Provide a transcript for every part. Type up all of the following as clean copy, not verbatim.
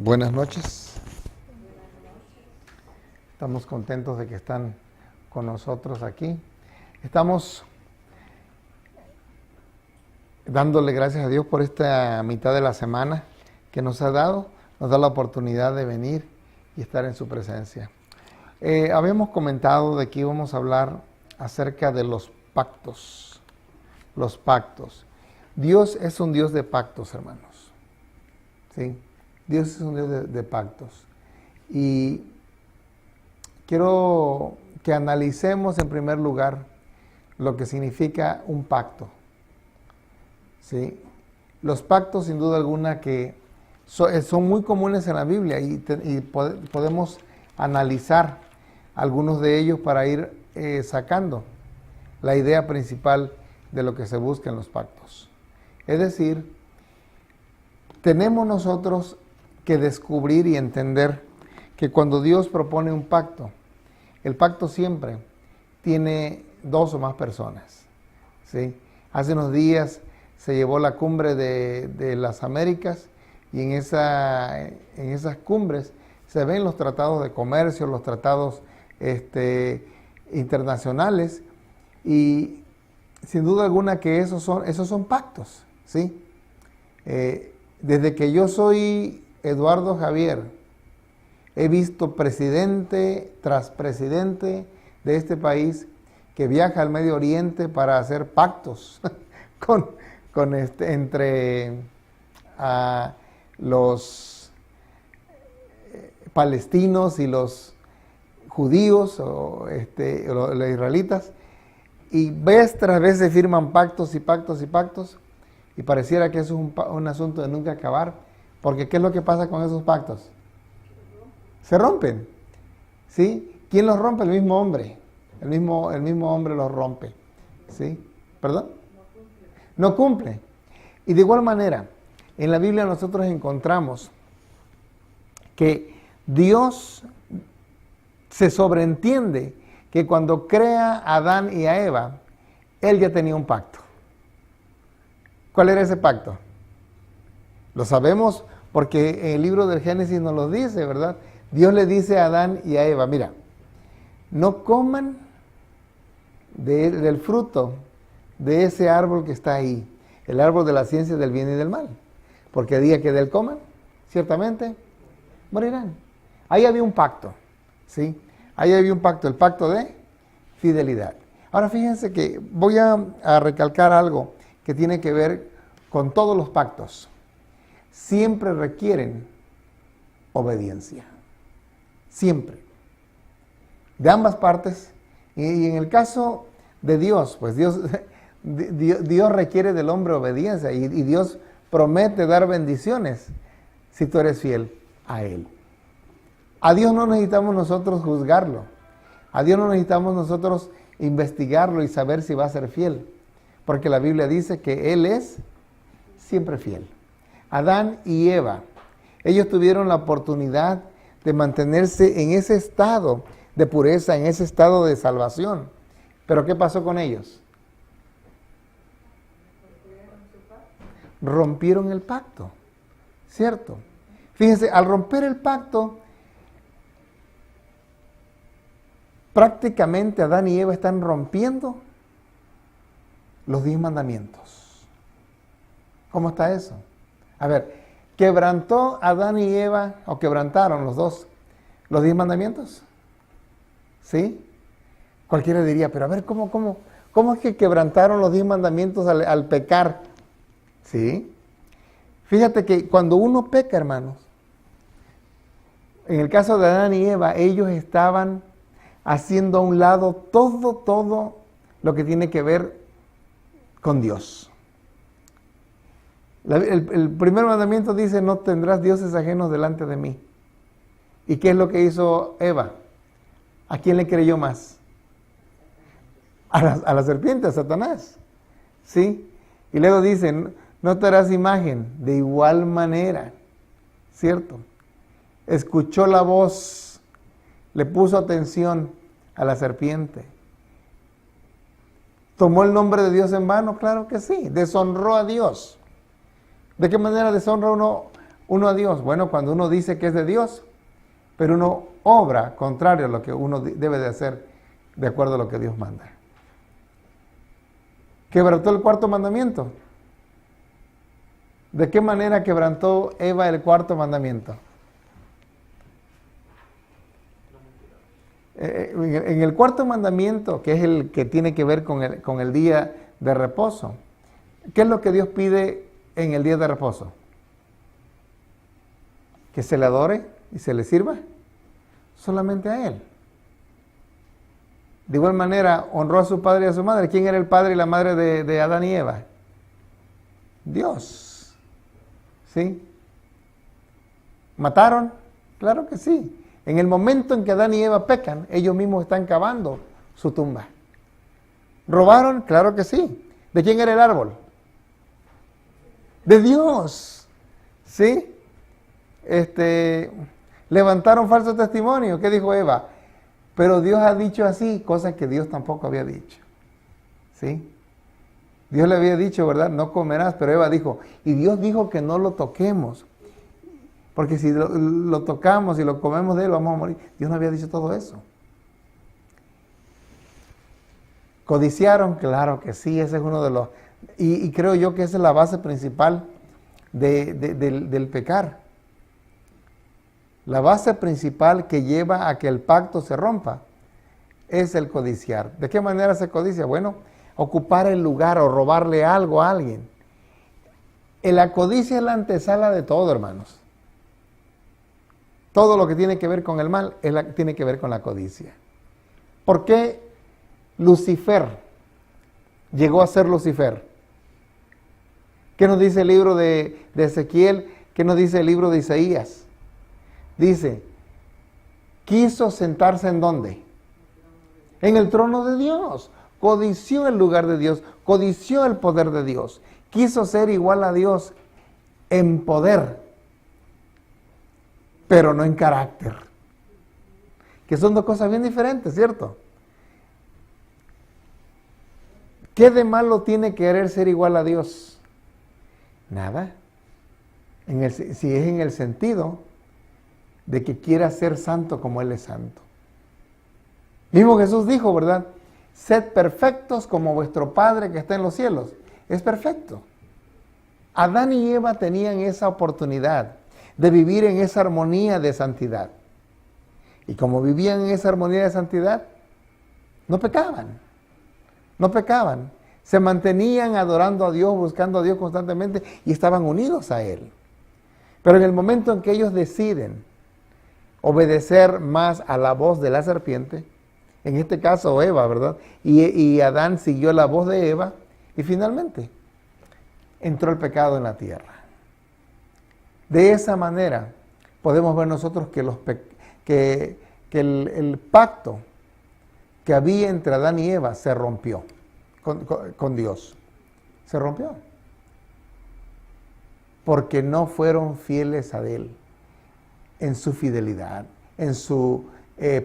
Buenas noches. Estamos contentos de que están con nosotros aquí. Estamos dándole gracias a Dios por esta mitad de la semana que nos ha dado. Nos da la oportunidad de venir y estar en su presencia. Habíamos comentado de que íbamos a hablar acerca de los pactos. Los pactos. Dios es un Dios de pactos, hermanos. ¿Sí? Dios es un Dios de pactos. Y quiero que analicemos en primer lugar lo que significa un pacto. ¿Sí? Los pactos, sin duda alguna, que son muy comunes en la Biblia y podemos analizar algunos de ellos para ir sacando la idea principal de lo que se busca en los pactos. Es decir, tenemos nosotros que descubrir y entender que cuando Dios propone un pacto, el pacto siempre tiene dos o más personas. ¿Sí? Hace unos días se llevó la cumbre de las Américas y en esas cumbres se ven los tratados de comercio, los tratados internacionales, y sin duda alguna que esos son pactos. ¿Sí? Desde que yo soy Eduardo Javier, he visto presidente tras presidente de este país que viaja al Medio Oriente para hacer pactos entre los palestinos y los judíos o los israelitas, y vez tras vez se firman pactos y pactos y pactos, y pareciera que eso es un asunto de nunca acabar. Porque ¿qué es lo que pasa con esos pactos? Se rompen. ¿Sí? ¿Quién los rompe? El mismo hombre. El mismo hombre los rompe. ¿Sí? ¿Perdón? No cumple. Y de igual manera, en la Biblia nosotros encontramos que Dios se sobreentiende que cuando crea a Adán y a Eva, Él ya tenía un pacto. ¿Cuál era ese pacto? Lo sabemos porque en el libro del Génesis nos lo dice, ¿verdad? Dios le dice a Adán y a Eva, mira, no coman del fruto de ese árbol que está ahí, el árbol de la ciencia del bien y del mal, porque el día que de él coman, ciertamente morirán. Ahí había un pacto, ¿sí? Ahí había un pacto, el pacto de fidelidad. Ahora fíjense que voy a recalcar algo que tiene que ver con todos los pactos. Siempre requieren obediencia. Siempre. De ambas partes. Y en el caso de Dios, pues Dios requiere del hombre obediencia y Dios promete dar bendiciones si tú eres fiel a Él. A Dios no necesitamos nosotros juzgarlo. A Dios no necesitamos nosotros investigarlo y saber si va a ser fiel. Porque la Biblia dice que Él es siempre fiel. Adán y Eva, ellos tuvieron la oportunidad de mantenerse en ese estado de pureza, en ese estado de salvación. Pero ¿qué pasó con ellos? Rompieron el pacto, ¿cierto? Fíjense, al romper el pacto, prácticamente Adán y Eva están rompiendo los 10 mandamientos. ¿Cómo está eso? A ver, ¿quebrantó Adán y Eva, o quebrantaron los dos, los 10 mandamientos? ¿Sí? Cualquiera diría, pero a ver, ¿cómo es que quebrantaron los 10 mandamientos al pecar? ¿Sí? Fíjate que cuando uno peca, hermanos, en el caso de Adán y Eva, ellos estaban haciendo a un lado todo lo que tiene que ver con Dios. El primer mandamiento dice, no tendrás dioses ajenos delante de mí. ¿Y qué es lo que hizo Eva? ¿A quién le creyó más? A la serpiente, a Satanás. ¿Sí? Y luego dice, no te harás imagen. De igual manera, ¿cierto? Escuchó la voz, le puso atención a la serpiente. ¿Tomó el nombre de Dios en vano? Claro que sí. Deshonró a Dios. ¿De qué manera deshonra uno uno a Dios? Bueno, cuando uno dice que es de Dios, pero uno obra contrario a lo que uno debe de hacer de acuerdo a lo que Dios manda. ¿Quebrantó el cuarto mandamiento? ¿De qué manera quebrantó Eva el cuarto mandamiento? En el cuarto mandamiento, que es el que tiene que ver con el día de reposo, ¿qué es lo que Dios pide en el día de reposo? Que se le adore y se le sirva solamente a Él. De igual manera, honró a su padre y a su madre. ¿Quién era el padre y la madre de Adán y Eva? Dios. ¿Sí? ¿Mataron? Claro que sí. En el momento en que Adán y Eva pecan, ellos mismos están cavando su tumba. ¿Robaron? Claro que sí. ¿De quién era el árbol? De Dios. ¿Sí? Levantaron falso testimonio. ¿Qué dijo Eva? Pero Dios ha dicho así, cosas que Dios tampoco había dicho. ¿Sí? Dios le había dicho, ¿verdad? No comerás, pero Eva dijo, y Dios dijo que no lo toquemos. Porque si lo tocamos y lo comemos de él, vamos a morir. Dios no había dicho todo eso. ¿Codiciaron? Claro que sí, ese es uno de los... Y creo yo que esa es la base principal del pecar. La base principal que lleva a que el pacto se rompa es el codiciar. ¿De qué manera se codicia? Bueno, ocupar el lugar o robarle algo a alguien. La codicia es la antesala de todo, hermanos. Todo lo que tiene que ver con el mal tiene que ver con la codicia. ¿Por qué Lucifer llegó a ser Lucifer? ¿Qué nos dice el libro de Ezequiel? ¿Qué nos dice el libro de Isaías? Dice, quiso sentarse ¿en dónde? En el trono de Dios. Codició el lugar de Dios, codició el poder de Dios. Quiso ser igual a Dios en poder, pero no en carácter. Que son dos cosas bien diferentes, ¿cierto? ¿Qué de malo tiene querer ser igual a Dios? Nada. Si es en el sentido de que quiera ser santo como Él es santo. Mismo Jesús dijo, ¿verdad? Sed perfectos como vuestro Padre que está en los cielos. Es perfecto. Adán y Eva tenían esa oportunidad de vivir en esa armonía de santidad. Y como vivían en esa armonía de santidad, no pecaban. No pecaban. Se mantenían adorando a Dios, buscando a Dios constantemente y estaban unidos a Él. Pero en el momento en que ellos deciden obedecer más a la voz de la serpiente, en este caso Eva, ¿verdad? Y Adán siguió la voz de Eva y finalmente entró el pecado en la tierra. De esa manera podemos ver nosotros que el pacto que había entre Adán y Eva se rompió con Dios. Se rompió. Porque no fueron fieles a Él en su fidelidad, en su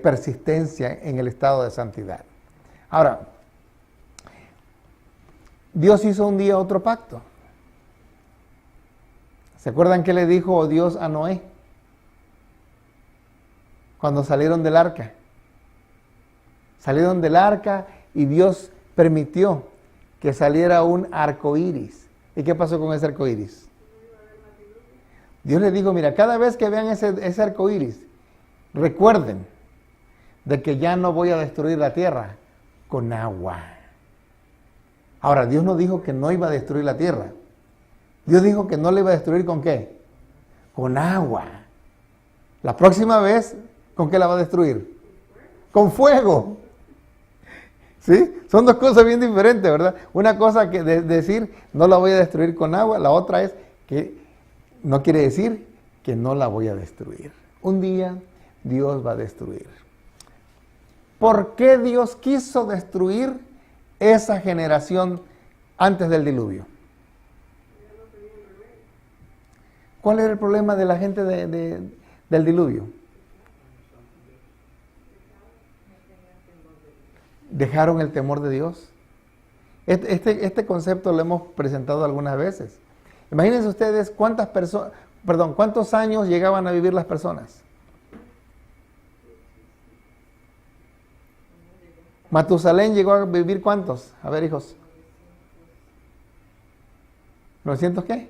persistencia en el estado de santidad. Ahora, Dios hizo un día otro pacto. ¿Se acuerdan qué le dijo Dios a Noé cuando salieron del arca? Salieron del arca y Dios permitió que saliera un arco iris. ¿Y qué pasó con ese arco iris? Dios les dijo, mira, cada vez que vean ese arco iris, recuerden de que ya no voy a destruir la tierra con agua. Ahora, Dios no dijo que no iba a destruir la tierra. Dios dijo que no le iba a destruir ¿con qué? Con agua. La próxima vez, ¿con qué la va a destruir? Con fuego. ¿Sí? Son dos cosas bien diferentes, ¿verdad? Una cosa que decir, no la voy a destruir con agua, la otra es que no quiere decir que no la voy a destruir. Un día Dios va a destruir. ¿Por qué Dios quiso destruir esa generación antes del diluvio? ¿Cuál era el problema de la gente del diluvio? Dejaron el temor de Dios. Este concepto lo hemos presentado algunas veces. Imagínense ustedes Perdón, ¿cuántos años llegaban a vivir las personas? Matusalén llegó a vivir ¿cuántos? A ver, hijos. ¿900 qué?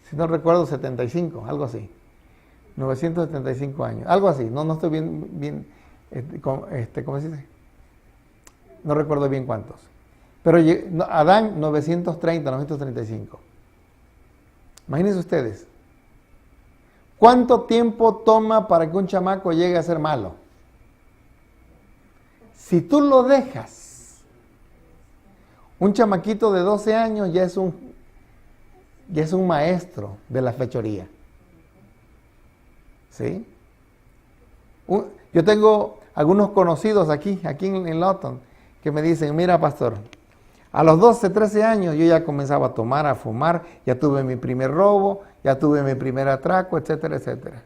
Si no recuerdo, 75, algo así. 975 años, algo así. No estoy bien, ¿cómo se dice? No recuerdo bien cuántos. Pero Adán, 930, 935. Imagínense ustedes. ¿Cuánto tiempo toma para que un chamaco llegue a ser malo? Si tú lo dejas, un chamaquito de 12 años ya es un maestro de la fechoría. ¿Sí? Yo tengo algunos conocidos aquí en Lawton, que me dicen, mira pastor, a los 12, 13 años yo ya comenzaba a tomar, a fumar, ya tuve mi primer robo, ya tuve mi primer atraco, etcétera, etcétera.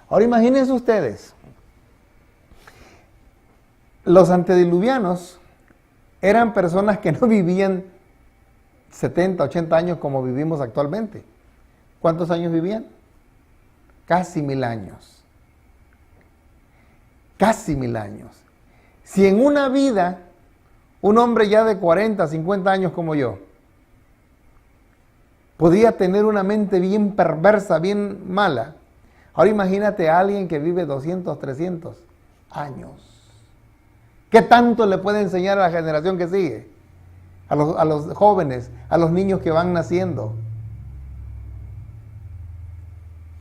Ahora imagínense ustedes, los antediluvianos eran personas que no vivían 70, 80 años como vivimos actualmente. ¿Cuántos años vivían? Casi 1000 años. Casi 1000 años. Si en una vida, un hombre ya de 40, 50 años como yo, podía tener una mente bien perversa, bien mala, ahora imagínate a alguien que vive 200, 300 años. ¿Qué tanto le puede enseñar a la generación que sigue? A los jóvenes, a los niños que van naciendo.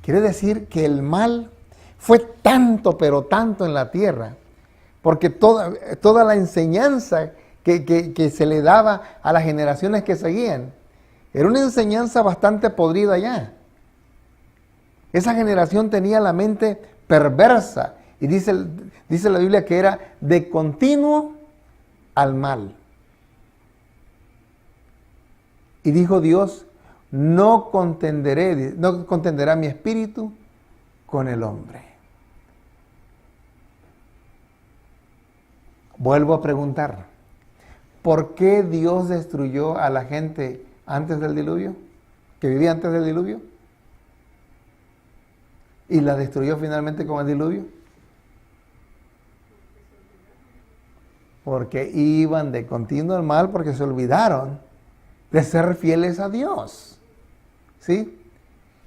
Quiere decir que el mal fue tanto, pero tanto en la tierra, porque toda la enseñanza que se le daba a las generaciones que seguían, era una enseñanza bastante podrida ya. Esa generación tenía la mente perversa, y dice la Biblia que era de continuo al mal. Y dijo Dios, no contenderá mi espíritu con el hombre. Vuelvo a preguntar, ¿por qué Dios destruyó a la gente antes del diluvio? ¿Que vivía antes del diluvio? ¿Y la destruyó finalmente con el diluvio? Porque iban de continuo al mal, porque se olvidaron de ser fieles a Dios. ¿Sí?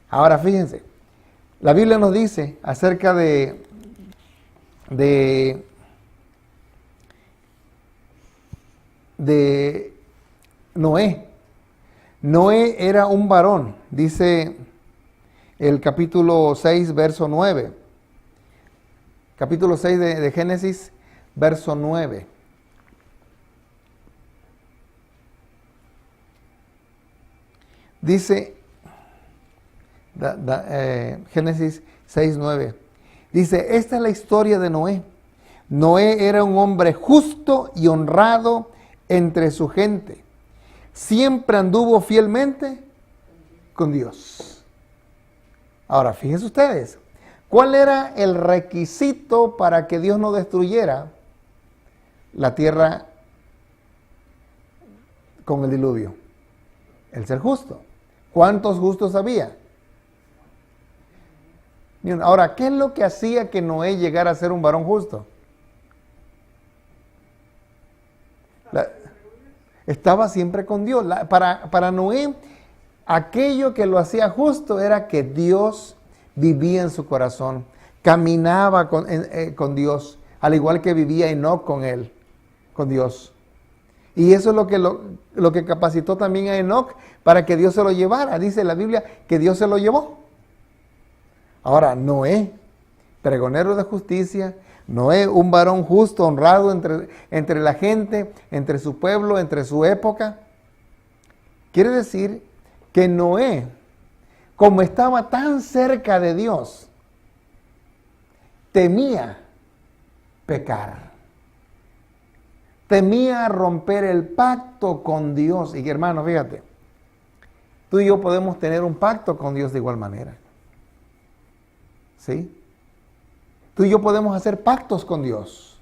Ahora fíjense, la Biblia nos dice acerca de Noé. Noé era un varón, dice el capítulo 6, verso 9. Capítulo 6 de Génesis, verso 9. Dice, Génesis 6, 9. Dice, esta es la historia de Noé. Noé era un hombre justo y honrado entre su gente. Siempre anduvo fielmente con Dios. Ahora, fíjense ustedes, ¿cuál era el requisito para que Dios no destruyera la tierra con el diluvio? El ser justo. ¿Cuántos justos había? Ahora, ¿qué es lo que hacía que Noé llegara a ser un varón justo? Estaba siempre con Dios. Para Noé, aquello que lo hacía justo era que Dios vivía en su corazón, caminaba con Dios, al igual que vivía Enoc con él, con Dios. Y eso es lo que capacitó también a Enoc para que Dios se lo llevara. Dice la Biblia que Dios se lo llevó. Ahora, Noé, pregonero de justicia, Noé, un varón justo, honrado entre la gente, entre su pueblo, entre su época. Quiere decir que Noé, como estaba tan cerca de Dios, temía pecar. Temía romper el pacto con Dios. Y hermano, fíjate, tú y yo podemos tener un pacto con Dios de igual manera. ¿Sí? Tú y yo podemos hacer pactos con Dios.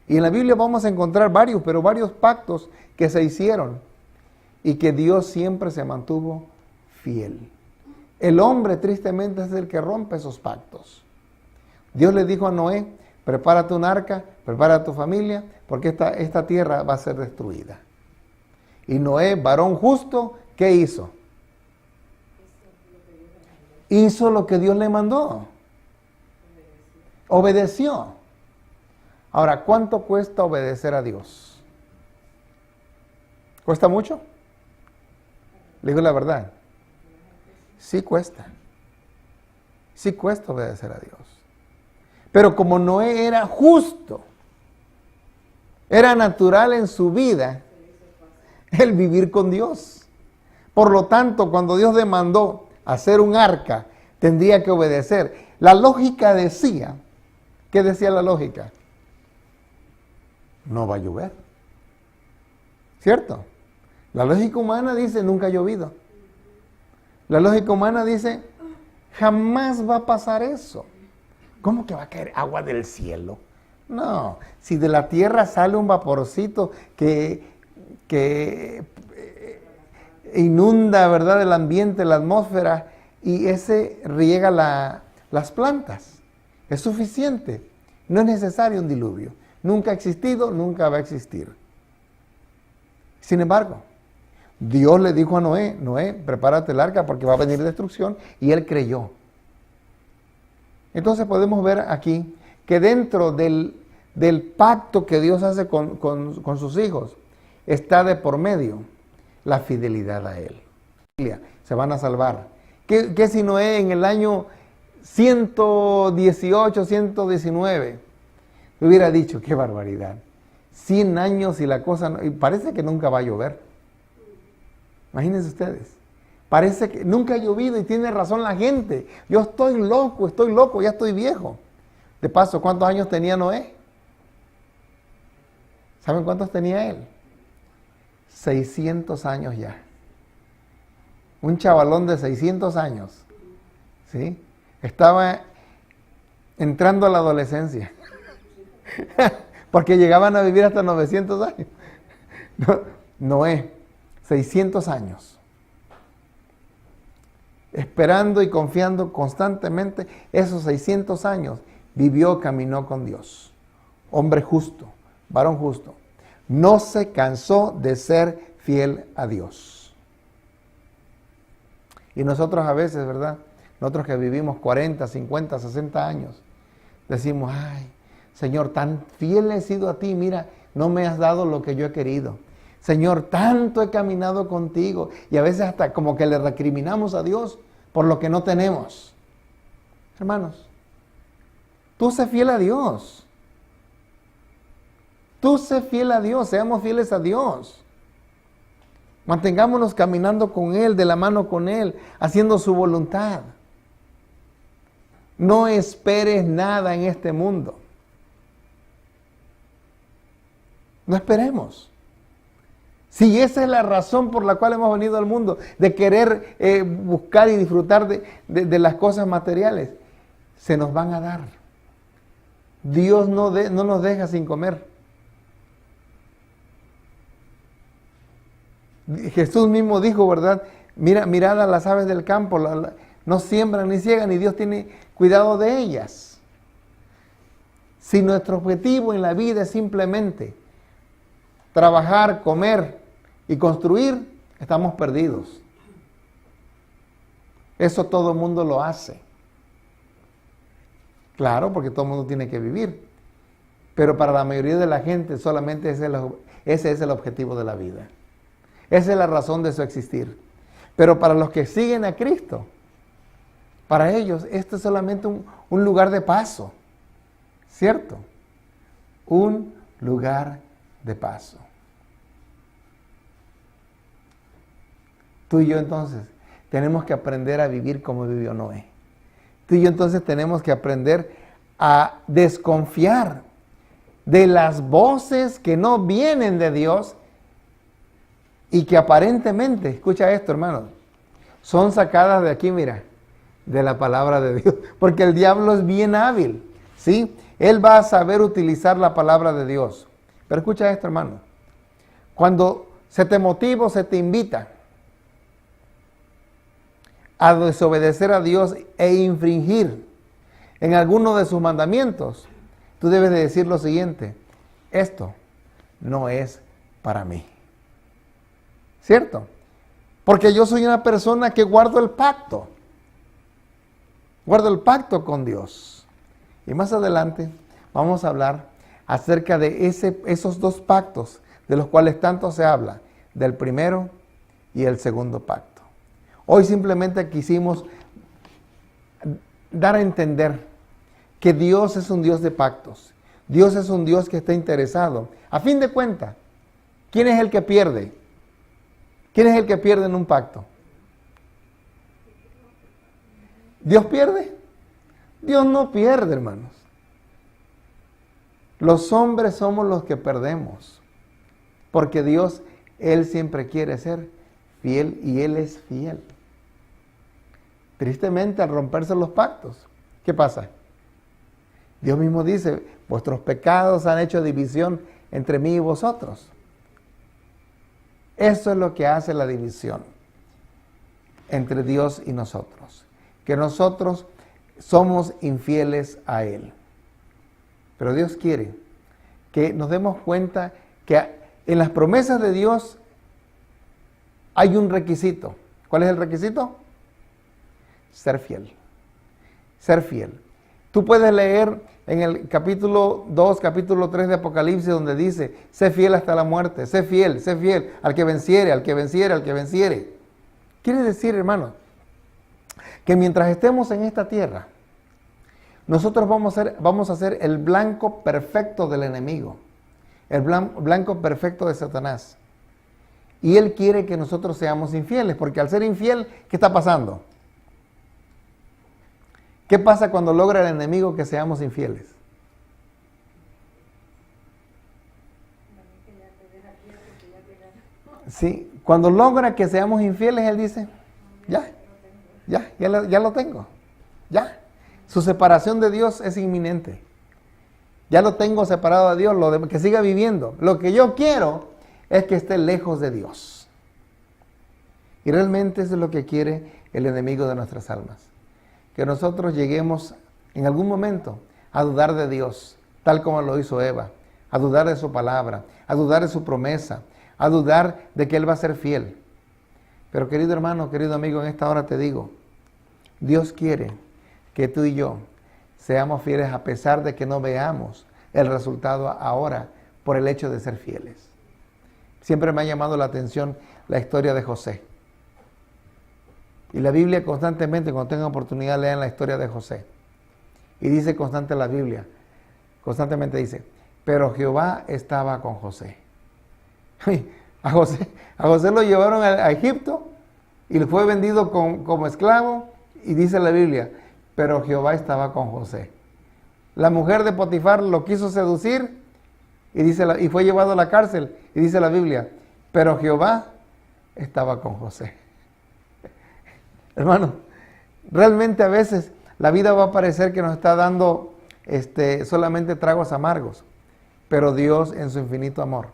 Y en la Biblia vamos a encontrar varios pactos que se hicieron y que Dios siempre se mantuvo fiel. El hombre tristemente es el que rompe esos pactos. Dios le dijo a Noé, prepárate un arca, prepara tu familia, porque esta tierra va a ser destruida. Y Noé, varón justo, ¿qué hizo? Hizo lo que Dios le mandó. Obedeció. Ahora, ¿cuánto cuesta obedecer a Dios? ¿Cuesta mucho? Le digo la verdad. Sí cuesta. Sí cuesta obedecer a Dios. Pero como Noé era justo, era natural en su vida el vivir con Dios. Por lo tanto, cuando Dios demandó hacer un arca, tendría que obedecer. La lógica decía, ¿qué decía la lógica? No va a llover. ¿Cierto? La lógica humana dice, nunca ha llovido. La lógica humana dice, jamás va a pasar eso. ¿Cómo que va a caer agua del cielo? No, si de la tierra sale un vaporcito que inunda, ¿verdad?, el ambiente, la atmósfera, y ese riega las plantas. Es suficiente. No es necesario un diluvio. Nunca ha existido, nunca va a existir. Sin embargo, Dios le dijo a Noé, Noé, prepárate el arca porque va a venir destrucción, y él creyó. Entonces podemos ver aquí que dentro del pacto que Dios hace con sus hijos, está de por medio la fidelidad a Él. Se van a salvar. ¿Qué si Noé en el año 118, 119 hubiera dicho, qué barbaridad, 100 años y la cosa, y parece que nunca va a llover? Imagínense ustedes. Parece que nunca ha llovido y tiene razón la gente. Yo estoy loco, ya estoy viejo. De paso, ¿cuántos años tenía Noé? ¿Saben cuántos tenía él? 600 años ya. Un chavalón de 600 años. ¿Sí? Estaba entrando a la adolescencia. Porque llegaban a vivir hasta 900 años. Noé, 600 años. Esperando y confiando constantemente, esos 600 años vivió, caminó con Dios. Hombre justo, varón justo. No se cansó de ser fiel a Dios. Y nosotros a veces, ¿verdad? Nosotros que vivimos 40, 50, 60 años, decimos, ay, Señor, tan fiel he sido a ti, mira, no me has dado lo que yo he querido. Señor, tanto he caminado contigo, y a veces hasta como que le recriminamos a Dios por lo que no tenemos. Hermanos, tú sé fiel a Dios. Tú sé fiel a Dios, seamos fieles a Dios. Mantengámonos caminando con Él, de la mano con Él, haciendo su voluntad. No esperes nada en este mundo. No esperemos. Si esa es la razón por la cual hemos venido al mundo, de querer buscar y disfrutar de las cosas materiales, se nos van a dar. Dios no nos deja sin comer. Jesús mismo dijo, ¿verdad? Mirad a las aves del campo, no siembran ni ciegan, y Dios tiene cuidado de ellas. Si nuestro objetivo en la vida es simplemente trabajar, comer y construir, estamos perdidos. Eso todo el mundo lo hace. Claro, porque todo el mundo tiene que vivir. Pero para la mayoría de la gente solamente ese es el objetivo de la vida. Esa es la razón de su existir. Pero para los que siguen a Cristo, para ellos esto es solamente un lugar de paso. ¿Cierto? Un lugar de paso. Tú y yo entonces tenemos que aprender a vivir como vivió Noé. Tú y yo entonces tenemos que aprender a desconfiar de las voces que no vienen de Dios y que aparentemente, escucha esto, hermanos, son sacadas de aquí, mira, de la palabra de Dios. Porque el diablo es bien hábil, ¿sí? Él va a saber utilizar la palabra de Dios. Pero escucha esto, hermano. Cuando se te motiva o se te invita a desobedecer a Dios e infringir en alguno de sus mandamientos, tú debes de decir lo siguiente: esto no es para mí. ¿Cierto? Porque yo soy una persona que guardo el pacto. Guardo el pacto con Dios. Y más adelante vamos a hablar acerca de esos dos pactos de los cuales tanto se habla, del primero y el segundo pacto. Hoy simplemente quisimos dar a entender que Dios es un Dios de pactos. Dios es un Dios que está interesado. A fin de cuentas, ¿quién es el que pierde? ¿Quién es el que pierde en un pacto? ¿Dios pierde? Dios no pierde, hermanos. Los hombres somos los que perdemos. Porque Dios, Él siempre quiere ser fiel y Él es fiel. Tristemente, al romperse los pactos, ¿qué pasa? Dios mismo dice: vuestros pecados han hecho división entre mí y vosotros. Eso es lo que hace la división entre Dios y nosotros. Que nosotros somos infieles a Él. Pero Dios quiere que nos demos cuenta que en las promesas de Dios hay un requisito. ¿Cuál es el requisito? Ser fiel. Ser fiel. Tú puedes leer en el capítulo 2, capítulo 3 de Apocalipsis, donde dice: sé fiel hasta la muerte, sé fiel, al que venciere, al que venciere, al que venciere. Quiere decir, hermano, que mientras estemos en esta tierra, nosotros vamos a ser el blanco perfecto del enemigo, el blanco perfecto de Satanás. Y él quiere que nosotros seamos infieles, porque al ser infiel, ¿qué está pasando? ¿Qué pasa cuando logra el enemigo que seamos infieles? Sí, cuando logra que seamos infieles, él dice: ya lo tengo, ya. Su separación de Dios es inminente. Ya lo tengo separado de Dios, que siga viviendo. Lo que yo quiero es que esté lejos de Dios. Y realmente eso es lo que quiere el enemigo de nuestras almas. Que nosotros lleguemos en algún momento a dudar de Dios, tal como lo hizo Eva, a dudar de su palabra, a dudar de su promesa, a dudar de que Él va a ser fiel. Pero querido hermano, querido amigo, en esta hora te digo, Dios quiere que tú y yo seamos fieles a pesar de que no veamos el resultado ahora por el hecho de ser fieles. Siempre me ha llamado la atención la historia de José. Y la Biblia constantemente, cuando tengan oportunidad, lean la historia de José. Y dice constantemente dice: pero Jehová estaba con José. A José lo llevaron a Egipto y fue vendido como esclavo. Y dice la Biblia: pero Jehová estaba con José. La mujer de Potifar lo quiso seducir y fue llevado a la cárcel. Y dice la Biblia: pero Jehová estaba con José. Hermano, realmente a veces la vida va a parecer que nos está dando solamente tragos amargos, pero Dios, en su infinito amor,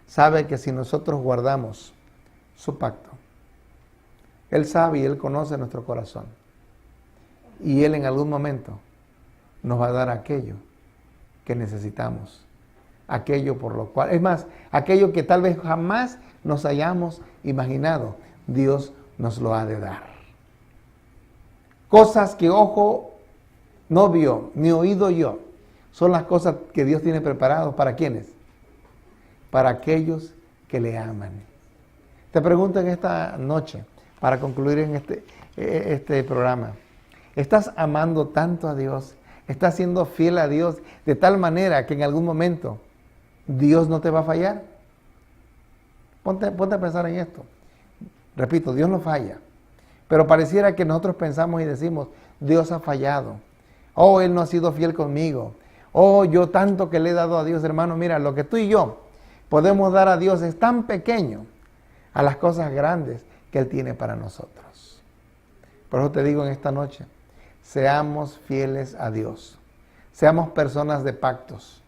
sabe que si nosotros guardamos su pacto, Él sabe y Él conoce nuestro corazón, y Él en algún momento nos va a dar aquello que necesitamos, aquello por lo cual, es más, aquello que tal vez jamás nos hayamos imaginado, Dios nos lo ha de dar. Cosas que ojo no vio, ni oído yo, son las cosas que Dios tiene preparadas. ¿Para quiénes? Para aquellos que le aman. Te pregunto en esta noche, para concluir en este programa, ¿estás amando tanto a Dios? ¿Estás siendo fiel a Dios de tal manera que en algún momento Dios no te va a fallar? Ponte a pensar en esto. Repito, Dios no falla. Pero pareciera que nosotros pensamos y decimos: Dios ha fallado. Oh, Él no ha sido fiel conmigo. Oh, yo tanto que le he dado a Dios, hermano. Mira, lo que tú y yo podemos dar a Dios es tan pequeño a las cosas grandes que Él tiene para nosotros. Por eso te digo en esta noche, seamos fieles a Dios. Seamos personas de pactos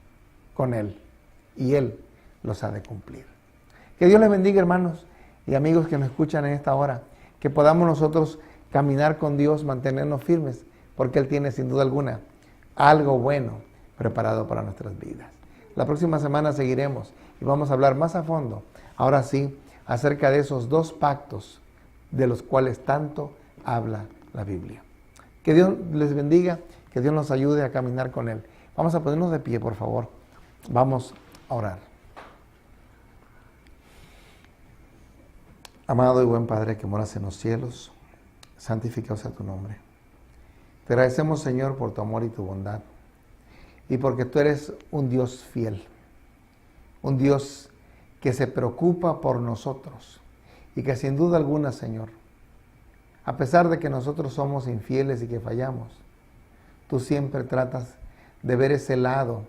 con Él. Y Él los ha de cumplir. Que Dios les bendiga, hermanos y amigos que nos escuchan en esta hora. Que podamos nosotros caminar con Dios, mantenernos firmes, porque Él tiene sin duda alguna algo bueno preparado para nuestras vidas. La próxima semana seguiremos y vamos a hablar más a fondo, ahora sí, acerca de esos 2 pactos de los cuales tanto habla la Biblia. Que Dios les bendiga, que Dios nos ayude a caminar con Él. Vamos a ponernos de pie, por favor. Vamos a orar. Amado y buen Padre que moras en los cielos, santificado sea tu nombre. Te agradecemos, Señor, por tu amor y tu bondad, y porque tú eres un Dios fiel, un Dios que se preocupa por nosotros, y que sin duda alguna, Señor, a pesar de que nosotros somos infieles y que fallamos, tú siempre tratas de ver ese lado,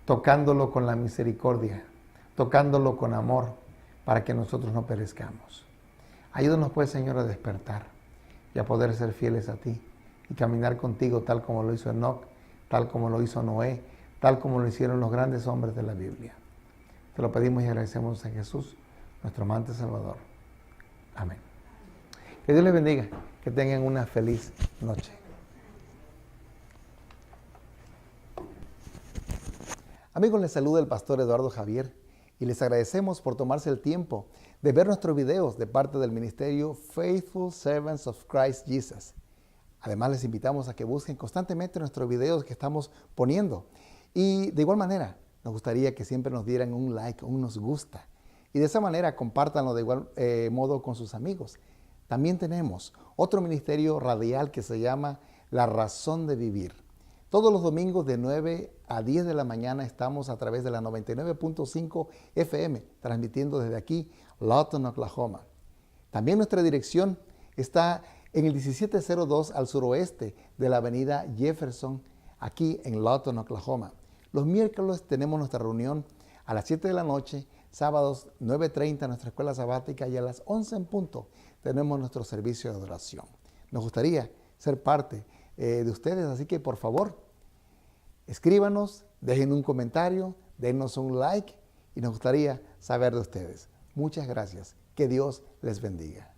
tocándolo con la misericordia, tocándolo con amor, para que nosotros no perezcamos. Ayúdanos pues, Señor, a despertar y a poder ser fieles a ti y caminar contigo tal como lo hizo Enoc, tal como lo hizo Noé, tal como lo hicieron los grandes hombres de la Biblia. Te lo pedimos y agradecemos a Jesús, nuestro amante Salvador. Amén. Que Dios les bendiga, que tengan una feliz noche. Amigos, les saluda el pastor Eduardo Javier y les agradecemos por tomarse el tiempo de ver nuestros videos de parte del ministerio Faithful Servants of Christ Jesus. Además, les invitamos a que busquen constantemente nuestros videos que estamos poniendo. Y de igual manera, nos gustaría que siempre nos dieran un like, un nos gusta. Y de esa manera, compártanlo de igual modo con sus amigos. También tenemos otro ministerio radial que se llama La Razón de Vivir. Todos los domingos de 9 a 10 de la mañana estamos a través de la 99.5 FM, transmitiendo desde aquí, Lawton, Oklahoma. También nuestra dirección está en el 1702 al suroeste de la avenida Jefferson, aquí en Lawton, Oklahoma. Los miércoles tenemos nuestra reunión a las 7 de la noche, sábados 9:30 en nuestra escuela sabática y a las 11 en punto tenemos nuestro servicio de adoración. Nos gustaría ser parte de ustedes, así que por favor, escríbanos, dejen un comentario, denos un like y nos gustaría saber de ustedes. Muchas gracias. Que Dios les bendiga.